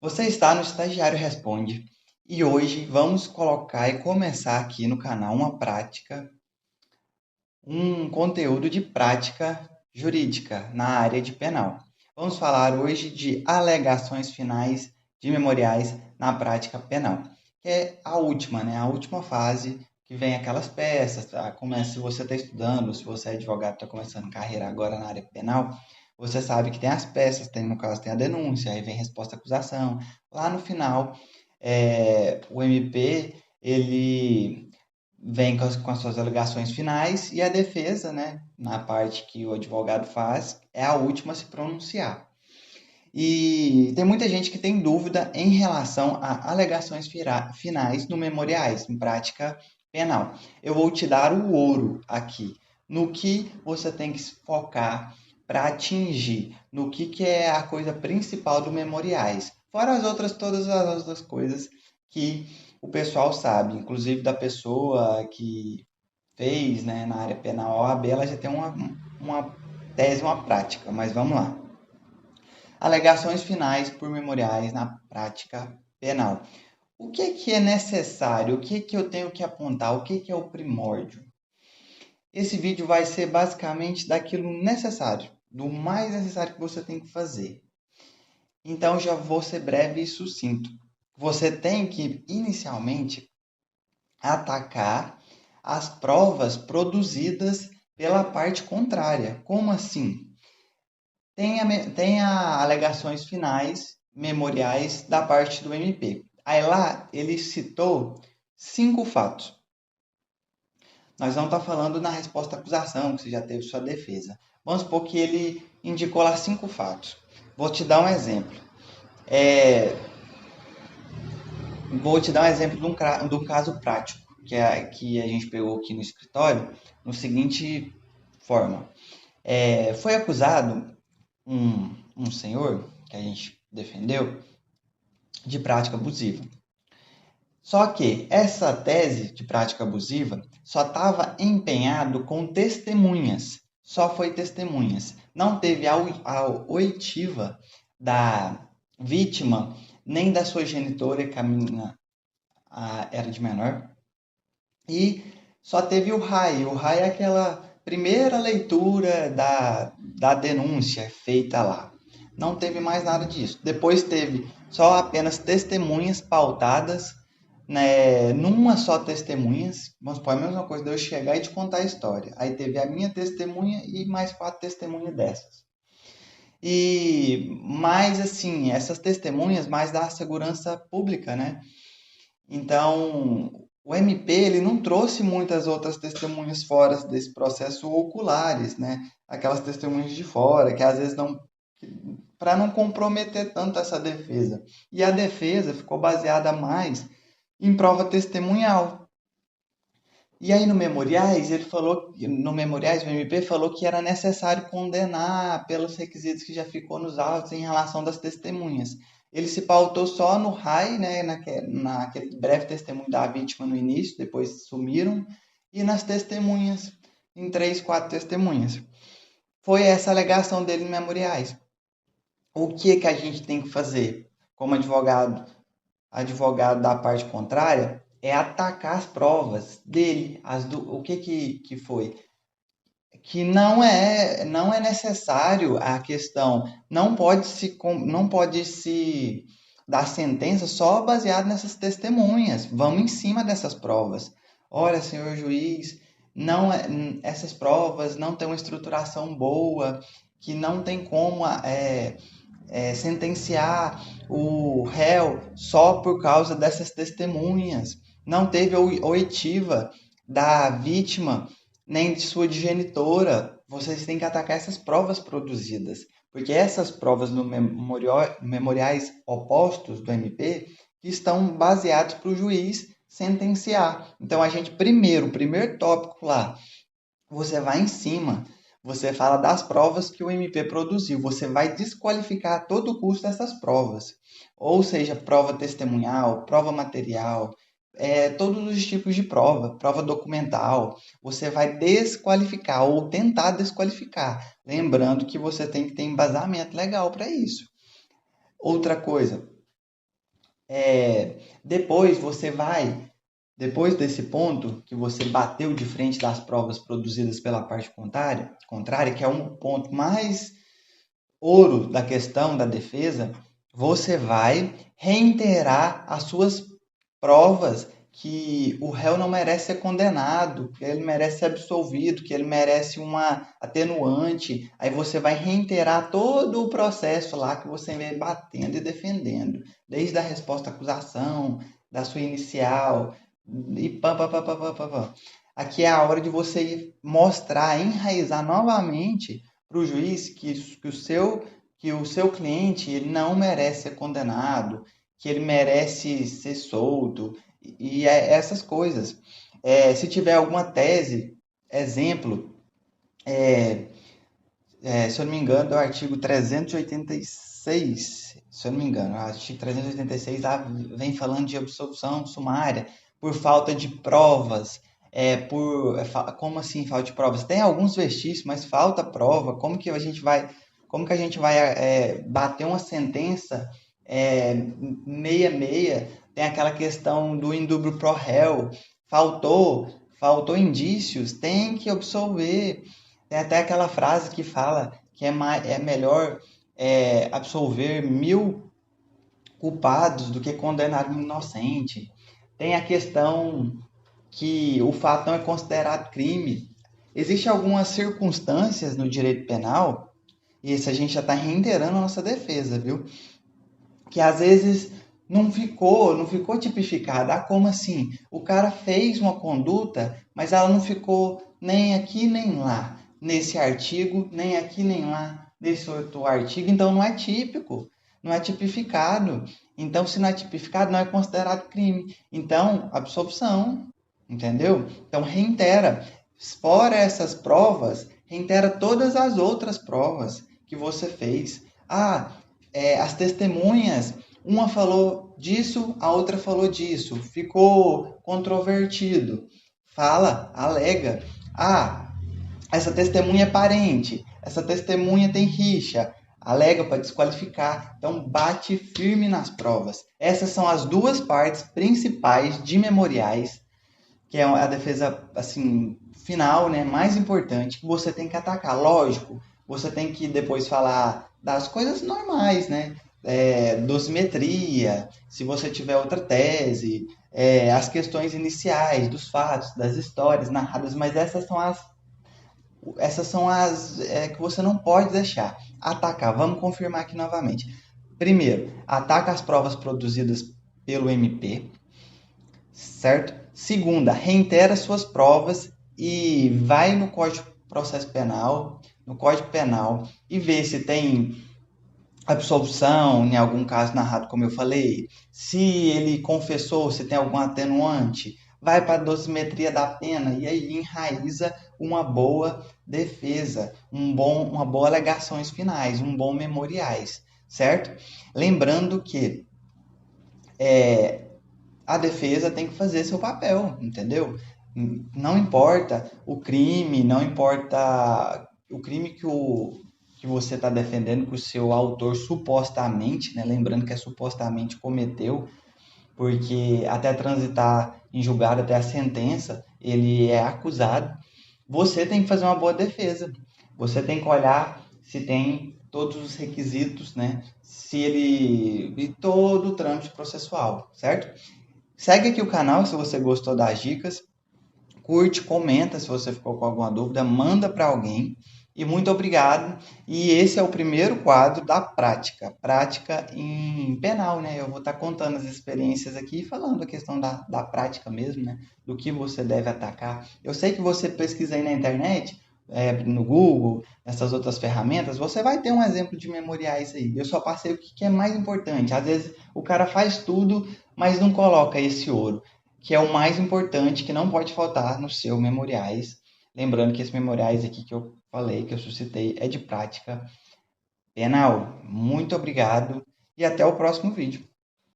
Você está no Estagiário Responde e hoje vamos colocar e começar aqui no canal um conteúdo de prática jurídica na área de penal. Vamos falar hoje de alegações finais de memoriais na prática penal, que é a última, né? A última fase que vem aquelas peças, tá? Se você está estudando, se você é advogado, está começando carreira agora na área penal, você sabe que tem as peças, no caso tem a denúncia, aí vem resposta à acusação. Lá no final, o MP ele vem com as suas alegações finais e a defesa, né, na parte que o advogado faz, é a última a se pronunciar. E tem muita gente que tem dúvida em relação a alegações finais no memoriais, em prática penal. Eu vou te dar o ouro aqui, no que você tem que se focar para atingir, no que é a coisa principal do memoriais. Fora todas as outras coisas que o pessoal sabe, inclusive da pessoa que fez, né, na área penal a OAB, ela já tem uma tese, uma prática, mas vamos lá. Alegações finais por memoriais na prática penal. O que é necessário? O que eu tenho que apontar? O que é o primórdio? Esse vídeo vai ser basicamente daquilo necessário, do mais necessário que você tem que fazer. Então já vou ser breve e sucinto. Você tem que inicialmente atacar as provas produzidas pela parte contrária. Como assim? Tenha alegações finais memoriais da parte do MP. Aí lá ele citou 5 fatos. Nós não estamos falando na resposta à acusação, que você já teve sua defesa. Vamos supor que ele indicou lá 5 fatos. Vou te dar um exemplo. É, Vou te dar um exemplo de um caso prático que a gente pegou aqui no escritório, no seguinte forma. Foi acusado um senhor que a gente defendeu de prática abusiva. Só que essa tese de prática abusiva só estava empenhado com testemunhas, só foi testemunhas. Não teve a oitiva da vítima, nem da sua genitora, que a menina era de menor, e só teve o RAI. O RAI é aquela primeira leitura da denúncia feita lá. Não teve mais nada disso. Depois teve só apenas testemunhas pautadas, né, numa só testemunhas. Vamos supor, a mesma coisa de eu chegar e te contar a história. Aí teve a minha testemunha e mais 4 testemunhas dessas. E mais assim, essas testemunhas mais da segurança pública, né? Então, o MP ele não trouxe muitas outras testemunhas fora desse processo oculares, né? Aquelas testemunhas de fora, que às vezes não, para não comprometer tanto essa defesa. E a defesa ficou baseada mais em prova testemunhal. E aí no Memoriais, o MP falou que era necessário condenar pelos requisitos que já ficou nos autos em relação das testemunhas. Ele se pautou só no RAI, né, naquele breve testemunho da vítima no início, depois sumiram, e nas testemunhas, em 3, 4 testemunhas. Foi essa a alegação dele em Memoriais. O que a gente tem que fazer como advogado da parte contrária, é atacar as provas dele. O que foi? Que não é necessário a questão, não pode se dar sentença só baseado nessas testemunhas. Vamos em cima dessas provas. Olha, senhor juiz, não essas provas não têm uma estruturação boa, que não tem como sentenciar o réu só por causa dessas testemunhas. Não teve oitiva da vítima nem de sua genitora. Vocês têm que atacar essas provas produzidas, porque essas provas no memoriais opostos do MP que estão baseados para o juiz sentenciar. Então a gente o primeiro tópico lá, você vai em cima, você fala das provas que o MP produziu, você vai desqualificar a todo custo essas provas. Ou seja, prova testemunhal, prova material, todos os tipos de prova, prova documental, você vai desqualificar ou tentar desqualificar. Lembrando que você tem que ter embasamento legal para isso. Outra coisa, Depois você vai, depois desse ponto que você bateu de frente das provas produzidas pela parte contrária, que é um ponto mais ouro da questão da defesa, você vai reiterar as suas provas que o réu não merece ser condenado, que ele merece ser absolvido, que ele merece uma atenuante. Aí você vai reiterar todo o processo lá que você vem batendo e defendendo, desde a resposta à acusação, da sua inicial, e pam, pam, pam, pam, pam, pam, pam. Aqui é a hora de você mostrar, enraizar novamente para o juiz que o seu cliente ele não merece ser condenado, que ele merece ser solto, e essas coisas. Se tiver alguma tese, exemplo, se eu não me engano, do artigo 386, se eu não me engano, o artigo 386 lá vem falando de absolução sumária por falta de provas. Como assim falta de provas? Tem alguns vestígios, mas falta prova. Como que a gente vai bater uma sentença meia? Tem aquela questão do indúbio pro réu. Faltou indícios, tem que absolver. Tem até aquela frase que fala que é melhor absolver 1000 culpados do que condenar um inocente. Tem a questão que o fato não é considerado crime. Existem algumas circunstâncias no direito penal, e isso a gente já está reiterando a nossa defesa, viu? Que às vezes não ficou tipificada. Como assim? O cara fez uma conduta, mas ela não ficou nem aqui nem lá, nesse artigo, nem aqui nem lá, nesse outro artigo, então não é típico, não é tipificado. Então, se não é tipificado, não é considerado crime. Então, absolvição, entendeu? Então, reitera. Fora essas provas, reitera todas as outras provas que você fez. As testemunhas, uma falou disso, a outra falou disso, ficou controvertido. Fala, alega. Essa testemunha é parente, essa testemunha tem rixa, alega para desqualificar. Então bate firme nas provas. Essas são as duas partes principais de memoriais, que é a defesa assim final, né, mais importante que você tem que atacar. Lógico, você tem que depois falar das coisas normais, né? Dosimetria, se você tiver outra tese, as questões iniciais dos fatos, das histórias narradas, mas essas são as que você não pode deixar. Atacar, vamos confirmar aqui novamente. Primeiro, ataca as provas produzidas pelo MP, certo? Segunda, reitera suas provas e vai no Código de Processo Penal, no Código Penal, e vê se tem absolvição, em algum caso narrado, como eu falei, se ele confessou, se tem algum atenuante, vai para a dosimetria da pena e aí enraiza uma boa defesa, uma boa alegações finais, um bom memoriais, certo? Lembrando que a defesa tem que fazer seu papel, entendeu? Não importa o crime, não importa o crime que você está defendendo, que o seu autor supostamente, né, lembrando que é supostamente cometeu, porque até transitar em julgado, até a sentença, ele é acusado. Você tem que fazer uma boa defesa. Você tem que olhar se tem todos os requisitos, né? Se ele e todo o trâmite processual, certo? Segue aqui o canal se você gostou das dicas. Curte, comenta se você ficou com alguma dúvida, manda para alguém. E muito obrigado. E esse é o primeiro quadro da prática em penal, né? Eu vou estar contando as experiências aqui e falando a questão da prática mesmo, né? Do que você deve atacar. Eu sei que você pesquisa aí na internet, no Google, nessas outras ferramentas, você vai ter um exemplo de memoriais aí. Eu só passei o que é mais importante. Às vezes o cara faz tudo, mas não coloca esse ouro, que é o mais importante, que não pode faltar no seu memoriais. Lembrando que esses memoriais aqui que eu falei, que eu suscitei, é de prática penal. Muito obrigado e até o próximo vídeo.